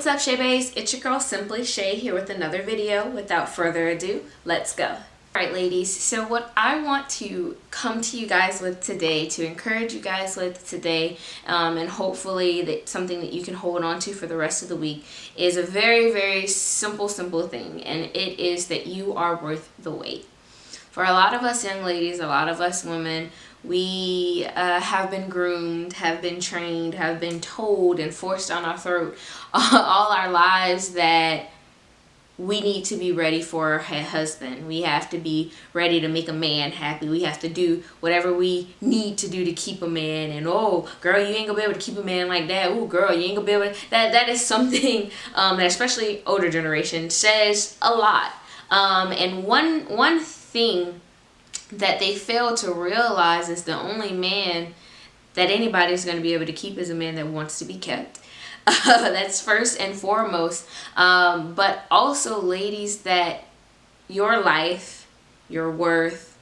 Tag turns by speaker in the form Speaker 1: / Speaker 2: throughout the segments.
Speaker 1: what's up, Shay Bays? It's your girl Simply Shay here with another video. Without further ado, let's go. Alright ladies, so what I want to come to you guys with today, to encourage you guys with today, and hopefully that something that you can hold on to for the rest of the week, is a very simple thing, and it is that you are worth the wait. For a lot of us young ladies, a lot of us women, we have been groomed, have been trained, have been told and forced down our throat all our lives that we need to be ready for a husband. We have to be ready to make a man happy. We have to do whatever we need to do to keep a man. And oh, girl, you ain't gonna be able to keep a man like that. Oh, girl, you ain't gonna be able to. That is something that especially older generation says a lot. And one thing that they fail to realize is the only man that anybody's going to be able to keep is a man that wants to be kept. That's first and foremost. But also, ladies, that your life, your worth,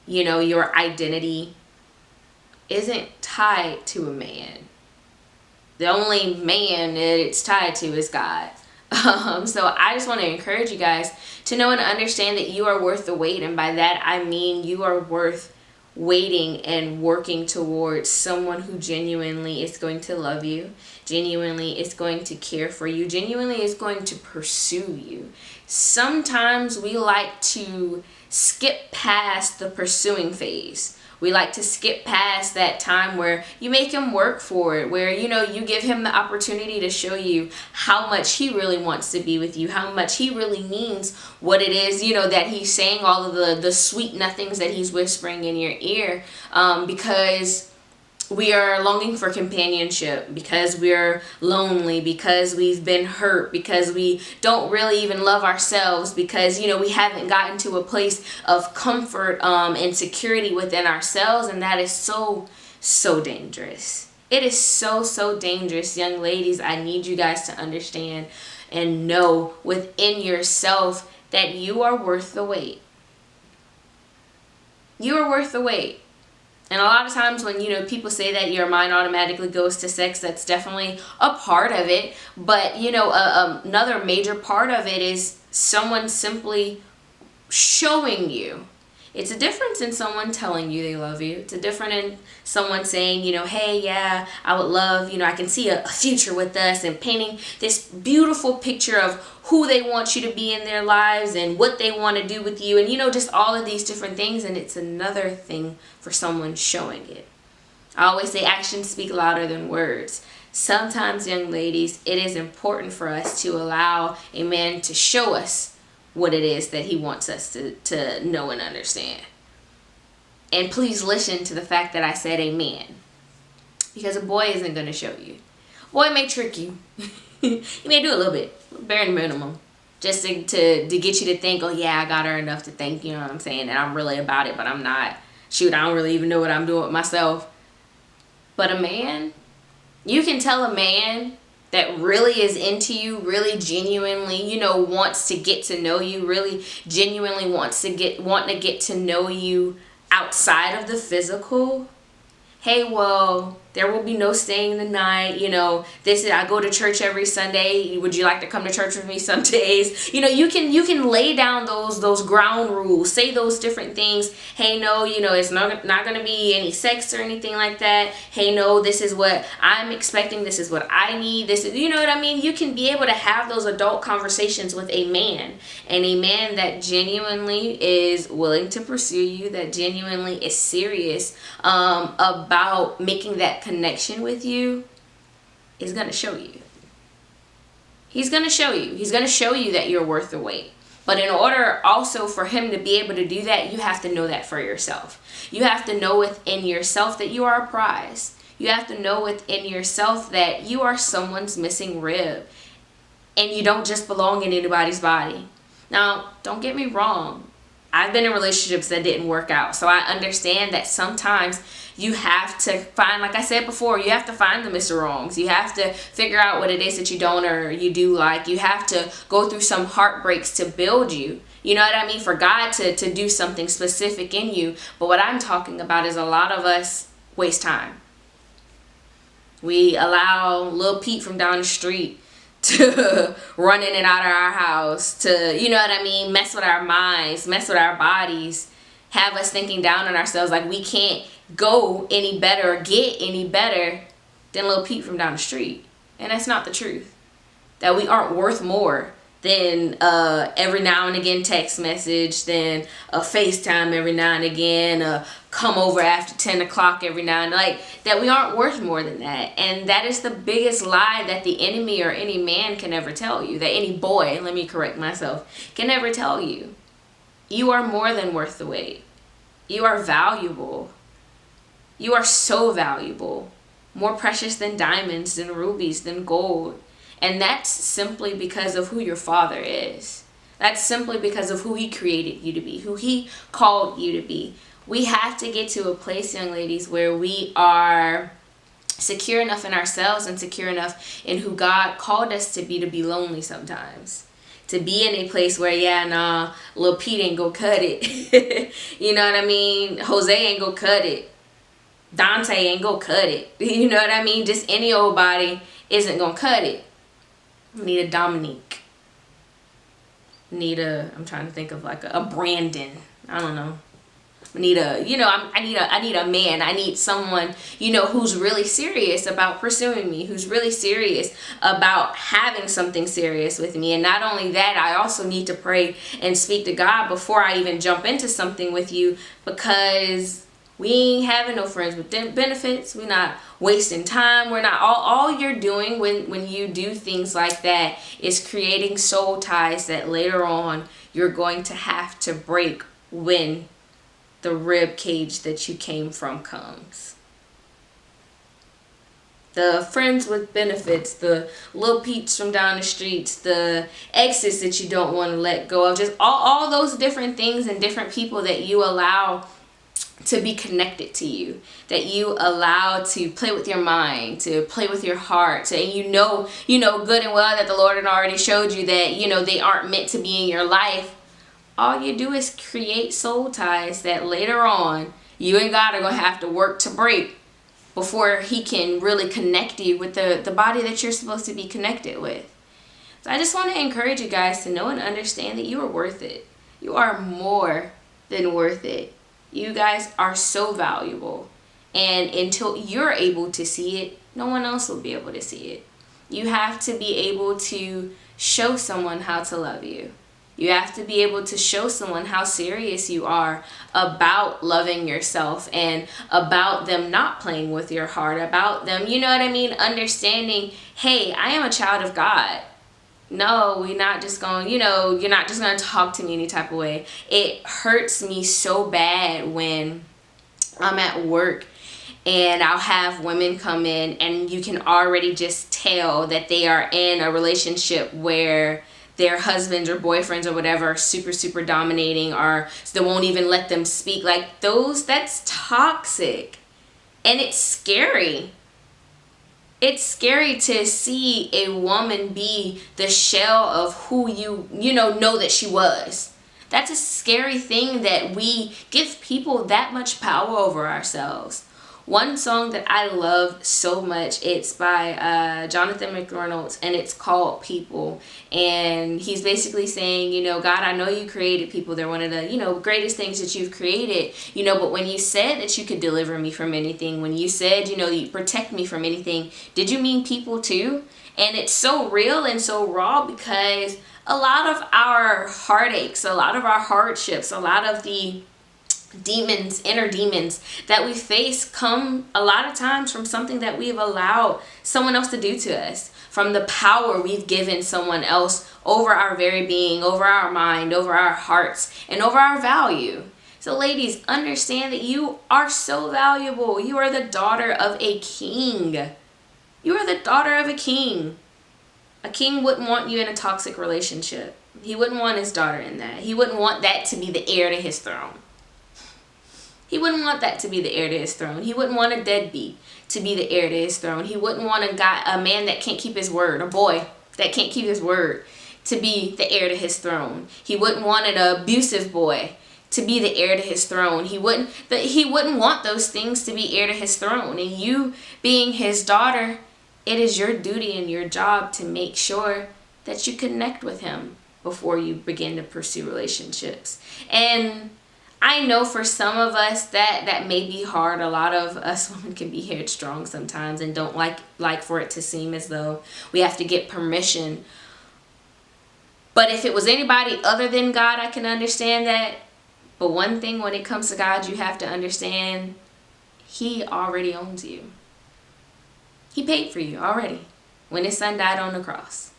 Speaker 1: your identity isn't tied to a man. The only man that it's tied to is God. So I just want to encourage you guys to know and understand that you are worth the wait. And by that, I mean you are worth waiting and working towards someone who genuinely is going to love you, genuinely is going to care for you, genuinely is going to pursue you. Sometimes we like to skip past the pursuing phase. We like to skip past that time where you make him work for it, where, you give him the opportunity to show you how much he really wants to be with you, how much he really means what it is, that he's saying, all of the sweet nothings that he's whispering in your ear, because we are longing for companionship, because we're lonely, because we've been hurt, because we don't really even love ourselves, because we haven't gotten to a place of comfort and security within ourselves. And that is so dangerous. It is so dangerous. Young ladies, I need you guys to understand and know within yourself that you are worth the wait. You are worth the wait. And a lot of times when, people say that your mind automatically goes to sex, that's definitely a part of it. But, another major part of it is someone simply showing you. It's a difference in someone telling you they love you. It's a different in someone saying, hey, yeah, I would love, I can see a future with us, and painting this beautiful picture of who they want you to be in their lives and what they want to do with you, and, just all of these different things. And it's another thing for someone showing it. I always say actions speak louder than words. Sometimes, young ladies, it is important for us to allow a man to show us what it is that he wants us to know and understand. And please listen to the fact that I said a man, because a boy isn't going to show you. A boy may trick you. He may do a little bit, bare minimum, just to get you to think, oh yeah, I got her enough to think, you know what I'm saying, that I'm really about it, but I'm not. Shoot, I don't really even know what I'm doing with myself. But a man, you can tell a man that really is into you, really genuinely, wants to get to know you, really genuinely want to get to know you outside of the physical. Hey, well, there will be no staying the night. I go to church every Sunday. Would you like to come to church with me some days? You can lay down those ground rules, say those different things. Hey, no, it's not going to be any sex or anything like that. Hey, no, this is what I'm expecting. This is what I need. This is, what I mean? You can be able to have those adult conversations with a man, and a man that genuinely is willing to pursue you, that genuinely is serious about making that connection with you, is going to show you. He's going to show you. He's going to show you that you're worth the wait. But in order also for him to be able to do that, you have to know that for yourself. You have to know within yourself that you are a prize. You have to know within yourself that you are someone's missing rib, and you don't just belong in anybody's body. Now, don't get me wrong. I've been in relationships that didn't work out. So I understand that sometimes you have to find, like I said before, you have to find the Mr. Wrongs. You have to figure out what it is that you don't or you do like. You have to go through some heartbreaks to build you. You know what I mean? For God to do something specific in you. But what I'm talking about is a lot of us waste time. We allow Lil Pete from down the street to run in and out of our house, to, you know what I mean, mess with our minds, mess with our bodies, have us thinking down on ourselves like we can't go any better or get any better than Lil Pete from down the street. And that's not the truth. That we aren't worth more than every now and again text message, than a FaceTime every now and again, come over after 10 o'clock every now and then. Like, that we aren't worth more than that. And that is the biggest lie that the enemy or any man can ever tell you. That any boy, let me correct myself, can ever tell you. You are more than worth the wait. You are valuable. You are so valuable. More precious than diamonds, than rubies, than gold. And that's simply because of who your father is. That's simply because of who he created you to be, who he called you to be. We have to get to a place, young ladies, where we are secure enough in ourselves and secure enough in who God called us to be lonely sometimes. To be in a place where, yeah, nah, Lil Pete ain't go cut it. You know what I mean? Jose ain't go cut it. Dante ain't go cut it. You know what I mean? Just any old body isn't gonna cut it. Need a Dominique. Need a, I'm trying to think of like a Brandon. I don't know. Need a, you know, I need a man. I need someone, you know, who's really serious about pursuing me, who's really serious about having something serious with me. And not only that, I also need to pray and speak to God before I even jump into something with you, because we ain't having no friends with benefits. We're not wasting time. We're not, all you're doing when you do things like that is creating soul ties that later on you're going to have to break when the rib cage that you came from comes. The friends with benefits, the Lil Peeps from down the streets, the exes that you don't want to let go of, just all those different things and different people that you allow to be connected to you, that you allow to play with your mind, to play with your heart, and you know good and well that the Lord had already showed you that, you know, they aren't meant to be in your life. All you do is create soul ties that later on you and God are going to have to work to break before he can really connect you with the body that you're supposed to be connected with. So I just want to encourage you guys to know and understand that you are worth it. You are more than worth it. You guys are so valuable. And until you're able to see it, no one else will be able to see it. You have to be able to show someone how to love you. You have to be able to show someone how serious you are about loving yourself and about them not playing with your heart, about them, you know what I mean, understanding, hey, I am a child of God. No, we're not just going, you know, you're not just going to talk to me any type of way. It hurts me so bad when I'm at work and I'll have women come in and you can already just tell that they are in a relationship where their husbands or boyfriends or whatever are super dominating, or they won't even let them speak. Like that's toxic. And it's scary. It's scary to see a woman be the shell of who you know that she was. That's a scary thing, that we give people that much power over ourselves. One song that I love so much, it's by Jonathan McReynolds, and it's called People. And he's basically saying, you know, God, I know you created people. They're one of the, you know, greatest things that you've created. You know, but when you said that you could deliver me from anything, when you said, you know, you protect me from anything, did you mean people too? And it's so real and so raw, because a lot of our heartaches, a lot of our hardships, a lot of the demons, inner demons that we face come a lot of times from something that we've allowed someone else to do to us, from the power we've given someone else over our very being, over our mind, over our hearts, and over our value. So ladies, understand that you are so valuable. You are the daughter of a king. You are the daughter of a king. A king wouldn't want you in a toxic relationship. He wouldn't want his daughter in that. He wouldn't want that to be the heir to his throne. He wouldn't want that to be the heir to his throne. He wouldn't want a deadbeat to be the heir to his throne. He wouldn't want a man that can't keep his word, a boy that can't keep his word, to be the heir to his throne. He wouldn't want an abusive boy to be the heir to his throne. He wouldn't want those things to be heir to his throne. And you being his daughter, it is your duty and your job to make sure that you connect with him before you begin to pursue relationships. And I know for some of us that may be hard. A lot of us women can be headstrong sometimes and don't like for it to seem as though we have to get permission. But if it was anybody other than God, I can understand that. But one thing, when it comes to God, you have to understand, he already owns you. He paid for you already when his son died on the cross.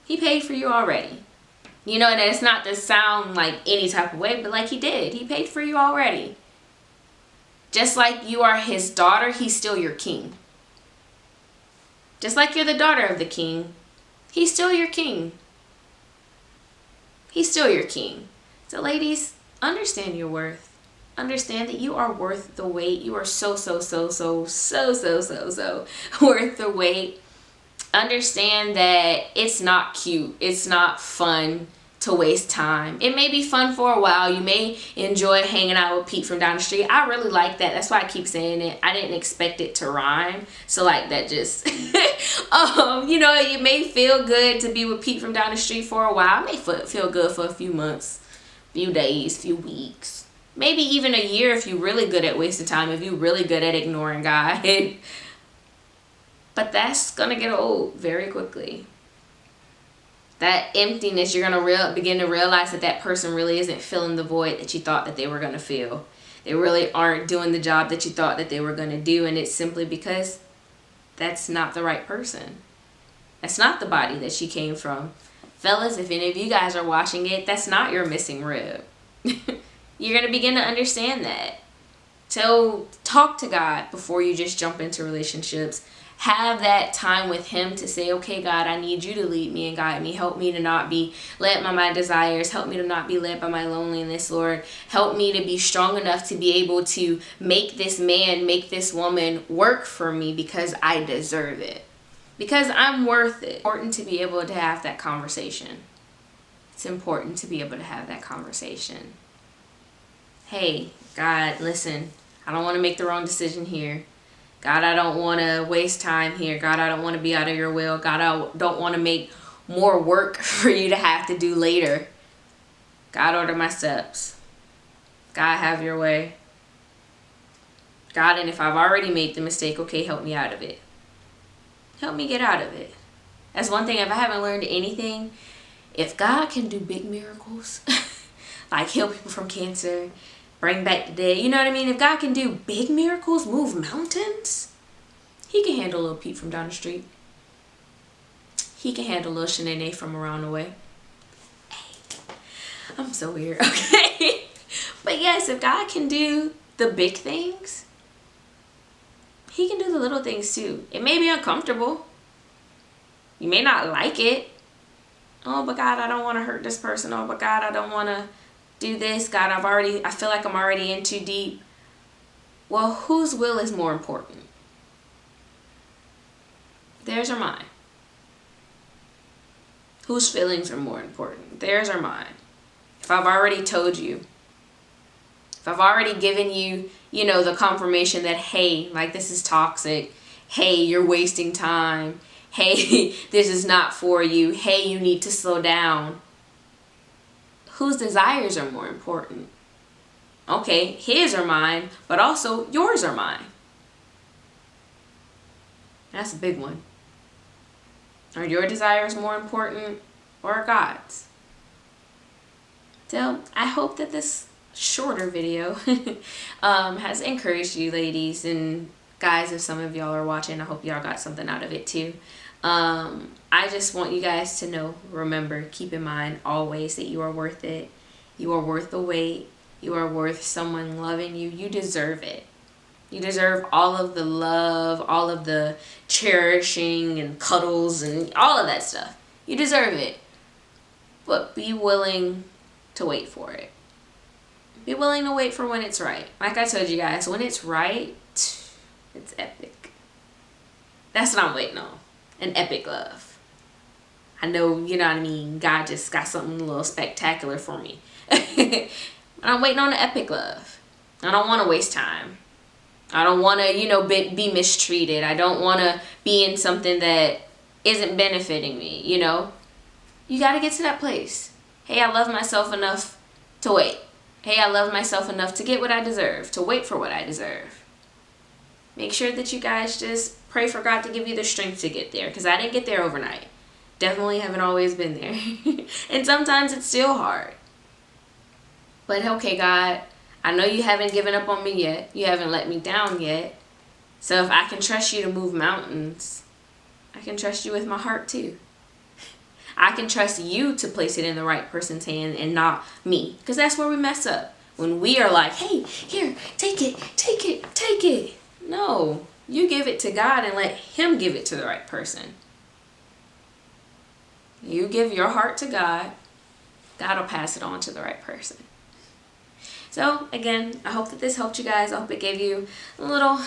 Speaker 1: He paid for you already. You know, and it's not to sound like any type of way, but like he did. He paid for you already. Just like you are his daughter, he's still your king. Just like you're the daughter of the king, he's still your king. He's still your king. So ladies, understand your worth. Understand that you are worth the wait. You are so worth the wait. Understand that it's not cute. It's not fun to waste time. It may be fun for a while. You may enjoy hanging out with Pete from down the street. I really like that. That's why I keep saying it. I didn't expect it to rhyme. So like that just, you know, it may feel good to be with Pete from down the street for a while. It may feel good for a few months, few days, few weeks, maybe even a year if you're really good at wasting time, if you're really good at ignoring God. But that's going to get old very quickly. That emptiness, you're going to begin to realize that person really isn't filling the void that you thought that they were going to fill. They really aren't doing the job that you thought that they were going to do. And it's simply because that's not the right person. That's not the body that she came from. Fellas, if any of you guys are watching it, that's not your missing rib. You're going to begin to understand that. So talk to God before you just jump into relationships. Have that time with him to say, okay, God, I need you to lead me and guide me. Help me to not be led by my desires. Help me to not be led by my loneliness, Lord. Help me to be strong enough to be able to make this man, make this woman work for me because I deserve it. Because I'm worth it. It's important to be able to have that conversation. It's important to be able to have that conversation. Hey, God, listen, I don't want to make the wrong decision here. God, I don't want to waste time here. God, I don't want to be out of your will. God, I don't want to make more work for you to have to do later. God, order my steps. God, have your way. God, and if I've already made the mistake, okay, help me out of it. Help me get out of it. That's one thing, if I haven't learned anything, if God can do big miracles, like heal people from cancer, bring back the dead, you know what I mean? If God can do big miracles, move mountains, he can handle little Pete from down the street. He can handle little Shanae from around the way. Hey, I'm so weird, okay? But yes, if God can do the big things, he can do the little things too. It may be uncomfortable. You may not like it. Oh, but God, I don't want to hurt this person. Oh, but God, I don't want to do this. God, I feel like I'm already in too deep. Well, whose will is more important? Theirs or mine? Whose feelings are more important? Theirs or mine? If I've already told you, if I've already given you, you know, the confirmation that, hey, like this is toxic. Hey, you're wasting time. Hey, this is not for you. Hey, you need to slow down. Whose desires are more important? Okay, his or mine, but also yours or mine. That's a big one. Are your desires more important or God's? So I hope that this shorter video has encouraged you ladies and guys. If some of y'all are watching, I hope y'all got something out of it too. I just want you guys to know, remember, keep in mind always that you are worth it. You are worth the wait. You are worth someone loving you. You deserve it. You deserve all of the love, all of the cherishing and cuddles and all of that stuff. You deserve it. But be willing to wait for it. Be willing to wait for when it's right. Like I told you guys, when it's right, it's epic. That's what I'm waiting on. An epic love. I know, you know what I mean, God just got something a little spectacular for me. But I'm waiting on an epic love. I don't want to waste time. I don't want to, be mistreated. I don't want to be in something that isn't benefiting me, You got to get to that place. Hey, I love myself enough to wait. Hey, I love myself enough to get what I deserve, to wait for what I deserve. Make sure that you guys just pray for God to give you the strength to get there, because I didn't get there overnight. Definitely haven't always been there. And sometimes it's still hard. But okay, God, I know you haven't given up on me yet. You haven't let me down yet. So if I can trust you to move mountains, I can trust you with my heart too. I can trust you to place it in the right person's hand and not me. Because that's where we mess up. When we are like, hey, here, take it, take it, take it. No, you give it to God and let him give it to the right person. You give your heart to God. God will pass it on to the right person. So again, I hope that this helped you guys. I hope it gave you a little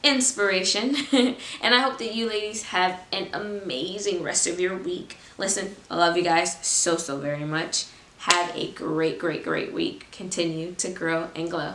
Speaker 1: inspiration. And I hope that you ladies have an amazing rest of your week. Listen, I love you guys so very much. Have a great week. Continue to grow and glow.